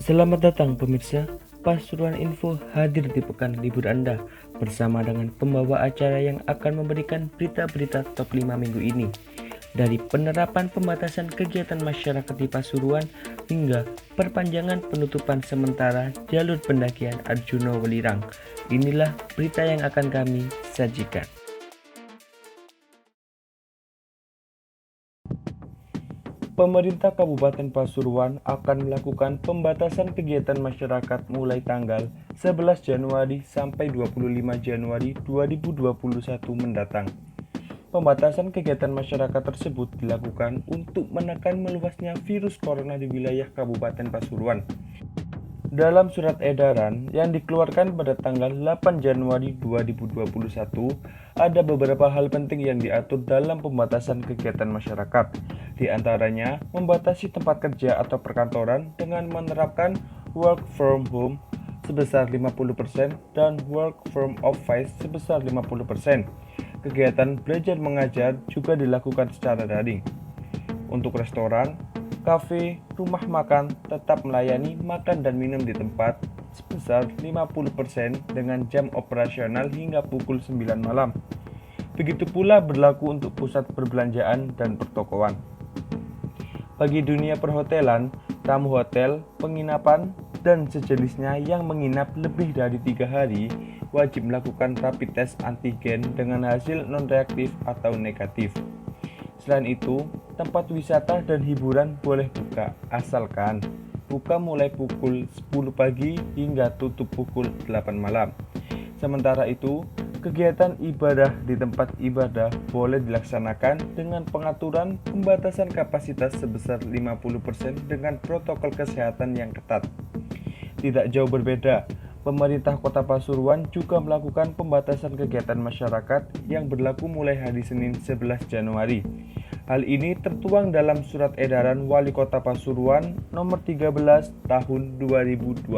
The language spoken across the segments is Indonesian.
Selamat datang pemirsa, Pasuruan Info hadir di pekan libur Anda bersama dengan pembawa acara yang akan memberikan berita-berita top 5 minggu ini. Dari penerapan pembatasan kegiatan masyarakat di Pasuruan hingga perpanjangan penutupan sementara jalur pendakian Arjuna Welirang. Inilah berita yang akan kami sajikan. Pemerintah Kabupaten Pasuruan akan melakukan pembatasan kegiatan masyarakat mulai tanggal 11 Januari sampai 25 Januari 2021 mendatang. Pembatasan kegiatan masyarakat tersebut dilakukan untuk menekan meluasnya virus corona di wilayah Kabupaten Pasuruan. Dalam surat edaran yang dikeluarkan pada tanggal 8 Januari 2021, ada beberapa hal penting yang diatur dalam pembatasan kegiatan masyarakat. Di antaranya, membatasi tempat kerja atau perkantoran dengan menerapkan work from home sebesar 50% dan work from office sebesar 50%. Kegiatan belajar mengajar juga dilakukan secara daring. Untuk restoran, kafe, rumah makan tetap melayani makan dan minum di tempat sebesar 50% dengan jam operasional hingga pukul 9 malam. Begitu pula berlaku untuk pusat perbelanjaan dan pertokoan. Bagi dunia perhotelan, tamu hotel, penginapan, dan sejenisnya yang menginap lebih dari 3 hari wajib melakukan rapid test antigen dengan hasil non-reaktif atau negatif. Selain itu, tempat wisata dan hiburan boleh buka, asalkan buka mulai pukul 10 pagi hingga tutup pukul 8 malam. Sementara itu, kegiatan ibadah di tempat ibadah boleh dilaksanakan dengan pengaturan pembatasan kapasitas sebesar 50% dengan protokol kesehatan yang ketat. Tidak jauh berbeda, pemerintah Kota Pasuruan juga melakukan pembatasan kegiatan masyarakat yang berlaku mulai hari Senin 11 Januari. Hal ini tertuang dalam Surat Edaran Wali Kota Pasuruan Nomor 13 Tahun 2021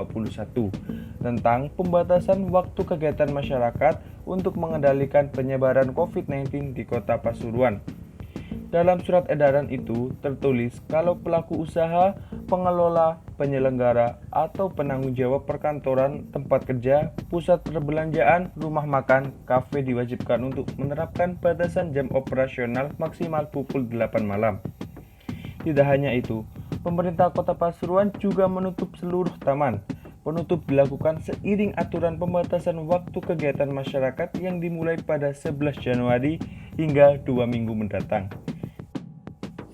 tentang pembatasan waktu kegiatan masyarakat untuk mengendalikan penyebaran COVID-19 di Kota Pasuruan. Dalam surat edaran itu tertulis kalau pelaku usaha, pengelola, penyelenggara, atau penanggung jawab perkantoran, tempat kerja, pusat perbelanjaan, rumah makan, kafe diwajibkan untuk menerapkan batasan jam operasional maksimal pukul 8 malam. Tidak hanya itu, pemerintah Kota Pasuruan juga menutup seluruh taman. Penutup dilakukan seiring aturan pembatasan waktu kegiatan masyarakat yang dimulai pada 11 Januari hingga 2 minggu mendatang.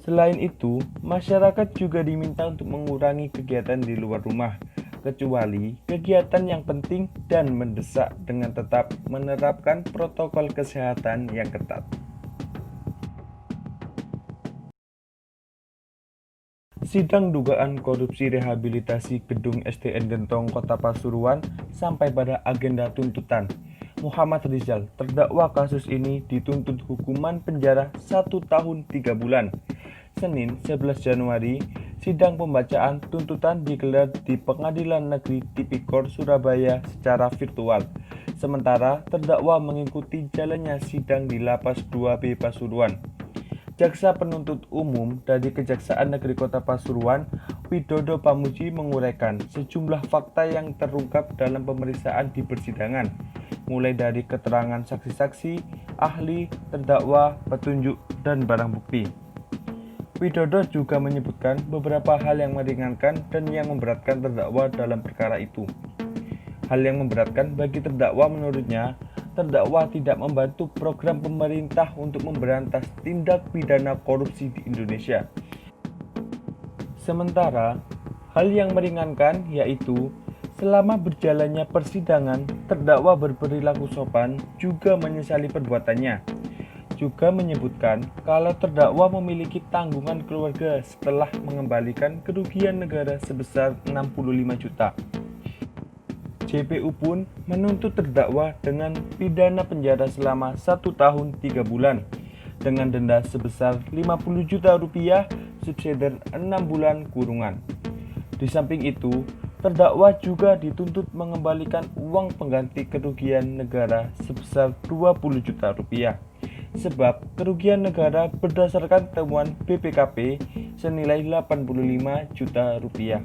Selain itu, masyarakat juga diminta untuk mengurangi kegiatan di luar rumah, kecuali kegiatan yang penting dan mendesak dengan tetap menerapkan protokol kesehatan yang ketat. Sidang dugaan korupsi rehabilitasi gedung SDN Gentong Kota Pasuruan sampai pada agenda tuntutan. Muhammad Rizal, terdakwa kasus ini dituntut hukuman penjara 1 tahun 3 bulan. Senin 11 Januari, sidang pembacaan tuntutan digelar di Pengadilan Negeri Tipikor Surabaya secara virtual. Sementara terdakwa mengikuti jalannya sidang di Lapas 2B Pasuruan. Jaksa penuntut umum dari Kejaksaan Negeri Kota Pasuruan, Widodo Pamuji menguraikan sejumlah fakta yang terungkap dalam pemeriksaan di persidangan, mulai dari keterangan saksi-saksi, ahli, terdakwa, petunjuk, dan barang bukti. Widodo juga menyebutkan beberapa hal yang meringankan dan yang memberatkan terdakwa dalam perkara itu. Hal yang memberatkan bagi terdakwa menurutnya, terdakwa tidak membantu program pemerintah untuk memberantas tindak pidana korupsi di Indonesia. Sementara, hal yang meringankan yaitu selama berjalannya persidangan, terdakwa berperilaku sopan juga menyesali perbuatannya. Juga menyebutkan kalau terdakwa memiliki tanggungan keluarga setelah mengembalikan kerugian negara sebesar 65 juta. JPU pun menuntut terdakwa dengan pidana penjara selama 1 tahun 3 bulan dengan denda sebesar 50 juta rupiah subsidi 6 bulan kurungan. Di samping itu, terdakwa juga dituntut mengembalikan uang pengganti kerugian negara sebesar 20 juta rupiah. Sebab kerugian negara berdasarkan temuan BPKP senilai 85 juta rupiah.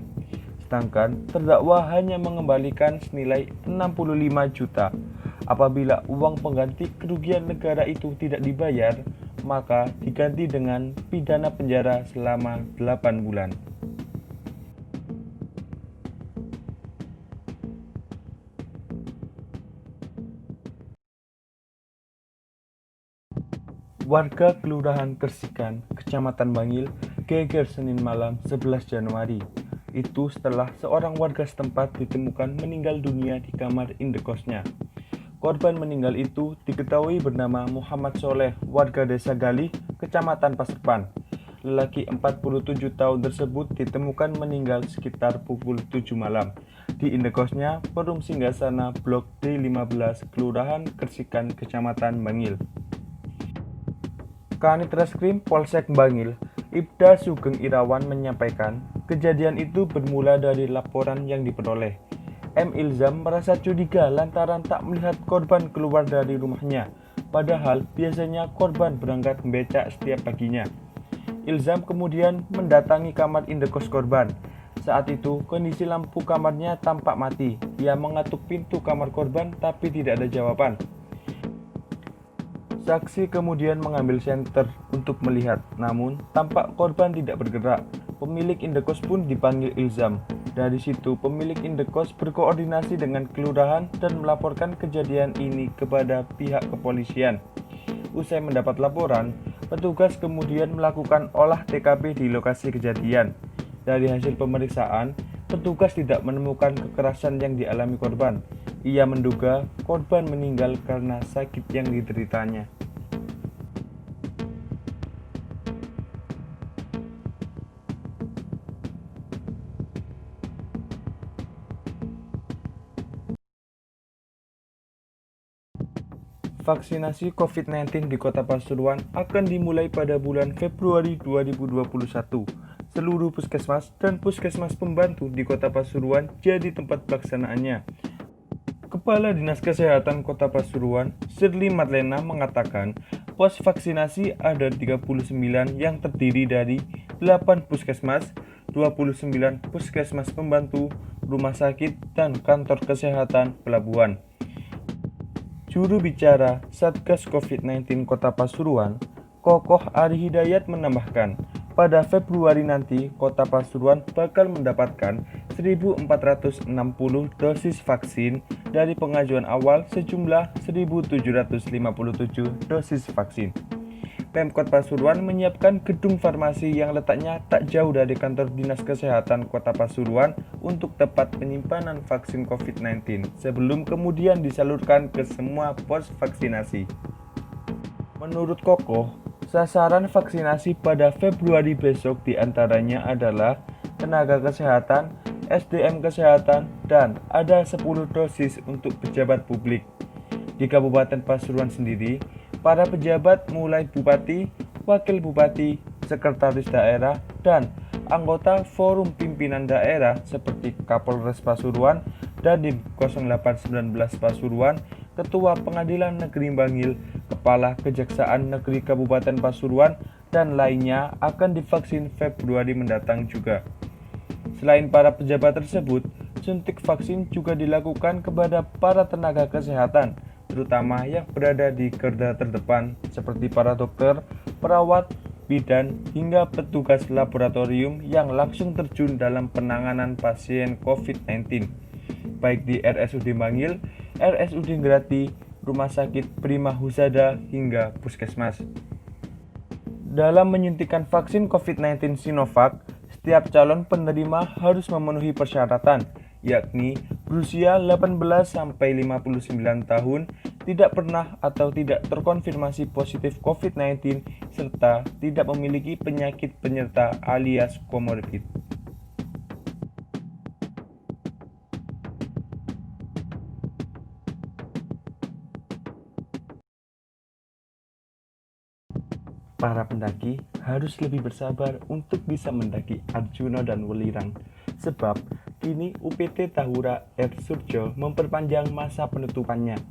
sedangkan terdakwa hanya mengembalikan senilai 65 juta. Apabila uang pengganti kerugian negara itu tidak dibayar, maka diganti dengan pidana penjara selama 8 bulan. Warga Kelurahan Kersikan, Kecamatan Bangil, geger Senin malam 11 Januari. Itu setelah seorang warga setempat ditemukan meninggal dunia di kamar indekosnya. Korban meninggal itu diketahui bernama Muhammad Soleh, warga desa Galih, Kecamatan Paserpan. Lelaki 47 tahun tersebut ditemukan meninggal sekitar pukul 7 malam di indekosnya Perum Singgasana Blok D15, Kelurahan Kersikan, Kecamatan Bangil. Kanit Reskrim Polsek Bangil, Ibda Sugeng Irawan menyampaikan, kejadian itu bermula dari laporan yang diperoleh. M. Ilzam merasa curiga lantaran tak melihat korban keluar dari rumahnya, padahal biasanya korban berangkat becak setiap paginya. Ilzam kemudian mendatangi kamar indekos korban. Saat itu, kondisi lampu kamarnya tampak mati. Ia mengetuk pintu kamar korban tapi tidak ada jawaban. Saksi kemudian mengambil senter untuk melihat, namun tampak korban tidak bergerak. Pemilik indekos pun dipanggil Ilzam. Dari situ, pemilik indekos berkoordinasi dengan kelurahan dan melaporkan kejadian ini kepada pihak kepolisian. Usai mendapat laporan, petugas kemudian melakukan olah TKP di lokasi kejadian. Dari hasil pemeriksaan, petugas tidak menemukan kekerasan yang dialami korban. Ia menduga korban meninggal karena sakit yang dideritanya. Vaksinasi COVID-19 di Kota Pasuruan akan dimulai pada bulan Februari 2021. Seluruh puskesmas dan puskesmas pembantu di Kota Pasuruan jadi tempat pelaksanaannya. Kepala Dinas Kesehatan Kota Pasuruan, Shirley Marlena mengatakan, pos vaksinasi ada 39 yang terdiri dari 8 puskesmas, 29 puskesmas pembantu, rumah sakit, dan kantor kesehatan pelabuhan. Juru bicara Satgas COVID-19 Kota Pasuruan, Kokoh Ari Hidayat menambahkan, pada Februari nanti Kota Pasuruan bakal mendapatkan 1.460 dosis vaksin dari pengajuan awal sejumlah 1.757 dosis vaksin. Pemkot Pasuruan menyiapkan gedung farmasi yang letaknya tak jauh dari kantor Dinas Kesehatan Kota Pasuruan untuk tempat penyimpanan vaksin COVID-19 sebelum kemudian disalurkan ke semua pos vaksinasi. Menurut Kokoh, sasaran vaksinasi pada Februari besok diantaranya adalah tenaga kesehatan, SDM kesehatan, dan ada 10 dosis untuk pejabat publik. Di Kabupaten Pasuruan sendiri, para pejabat mulai Bupati, Wakil Bupati, Sekretaris Daerah, dan anggota Forum Pimpinan Daerah seperti Kapolres Pasuruan, Dandim 0819 Pasuruan, Ketua Pengadilan Negeri Bangil, Kepala Kejaksaan Negeri Kabupaten Pasuruan, dan lainnya akan divaksin Februari mendatang juga. Selain para pejabat tersebut, suntik vaksin juga dilakukan kepada para tenaga kesehatan, terutama yang berada di garda terdepan seperti para dokter, perawat, bidan, hingga petugas laboratorium yang langsung terjun dalam penanganan pasien COVID-19, baik di RSUD Bangil, RSUD Grati, Rumah Sakit Prima Husada, hingga Puskesmas. Dalam menyuntikkan vaksin COVID-19 Sinovac, setiap calon penerima harus memenuhi persyaratan, yakni berusia 18-59 tahun, tidak pernah atau tidak terkonfirmasi positif COVID-19, serta tidak memiliki penyakit penyerta alias komorbid. Para pendaki harus lebih bersabar untuk bisa mendaki Arjuna dan Welirang, sebab kini UPT Tahura Air Surjo memperpanjang masa penutupannya.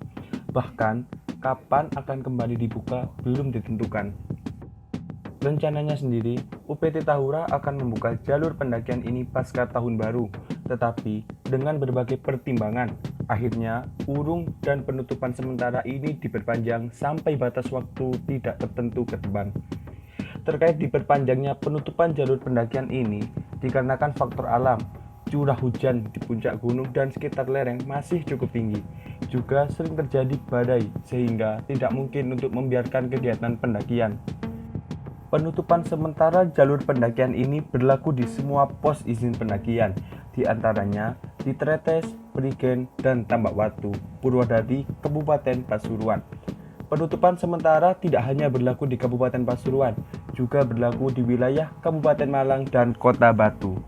Bahkan, kapan akan kembali dibuka belum ditentukan. Rencananya sendiri, UPT Tahura akan membuka jalur pendakian ini pasca tahun baru, tetapi dengan berbagai pertimbangan, akhirnya urung dan penutupan sementara ini diperpanjang sampai batas waktu tidak tertentu ke depan. Terkait diperpanjangnya penutupan jalur pendakian ini dikarenakan faktor alam, curah hujan di puncak gunung dan sekitar lereng masih cukup tinggi. Juga sering terjadi badai sehingga tidak mungkin untuk membiarkan kegiatan pendakian. Penutupan sementara jalur pendakian ini berlaku di semua pos izin pendakian, di antaranya di Tretes, Prigen, dan Tambak Watu, Purwodadi, Kabupaten Pasuruan. Penutupan sementara tidak hanya berlaku di Kabupaten Pasuruan, juga berlaku di wilayah Kabupaten Malang dan Kota Batu.